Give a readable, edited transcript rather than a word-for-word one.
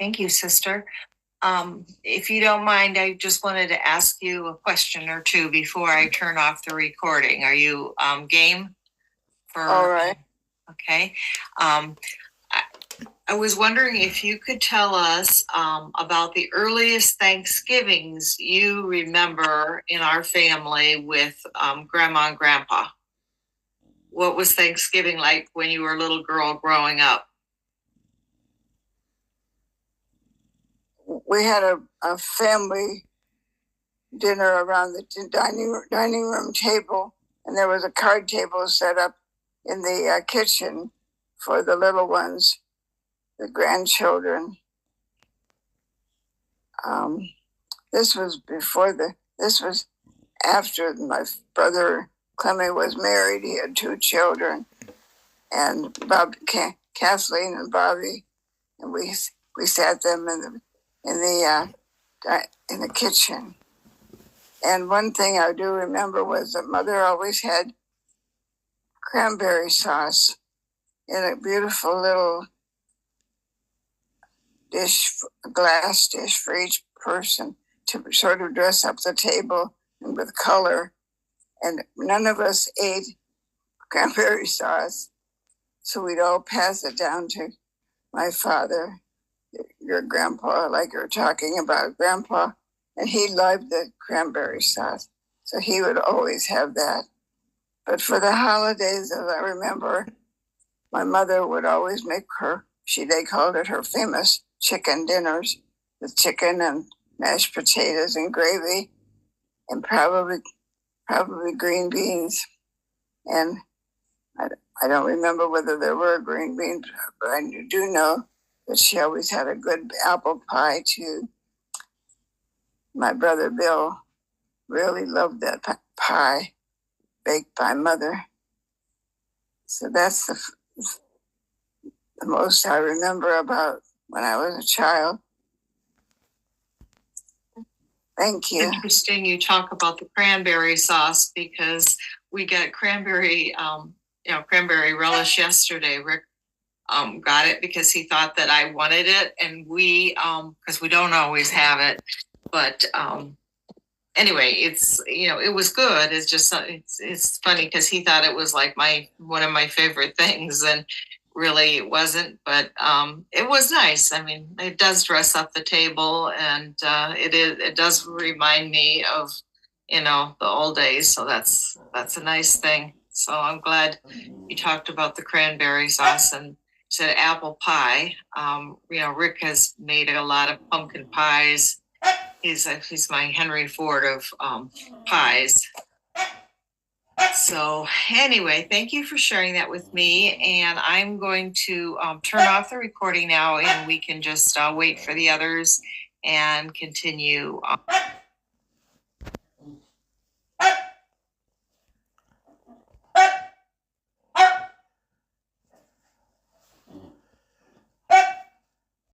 Thank you, sister. If you don't mind, I just wanted to ask you a question or two before I turn off the recording. Are you game for? All right. Okay. I was wondering if you could tell us about the earliest Thanksgivings you remember in our family with Grandma and Grandpa. What was Thanksgiving like when you were a little girl growing up? We had a family dinner around the dining room table, and there was a card table set up in the kitchen for the little ones, the grandchildren. This was after my brother Clement was married. He had 2 children, and Kathleen and Bobby, and we sat them in the kitchen. And one thing I do remember was that Mother always had cranberry sauce in a beautiful little dish, a glass dish for each person to sort of dress up the table and with color. And none of us ate cranberry sauce, so we'd all pass it down to my father, your grandpa, like you're talking about, Grandpa, and he loved the cranberry sauce, so he would always have that. But for the holidays, as I remember, my mother would always make they called it her famous chicken dinners, with chicken and mashed potatoes and gravy, and probably green beans. And I don't remember whether there were green beans, but I do know that she always had a good apple pie too. My brother Bill really loved that pie baked by Mother. So that's the most I remember about when I was a child. Thank you. Interesting you talk about the cranberry sauce, because we got cranberry relish yesterday. Rick got it because he thought that I wanted it, and we because we don't always have it, but anyway, it was good. It's just it's funny because he thought it was like one of my favorite things, and really it wasn't, but it was nice. I mean, it does dress up the table, and it does remind me of the old days, so that's a nice thing. So I'm glad you talked about the cranberry sauce and said apple pie. Rick has made a lot of pumpkin pies. He's my Henry Ford of pies. So anyway, thank you for sharing that with me. And I'm going to turn off the recording now, and we can just wait for the others and continue.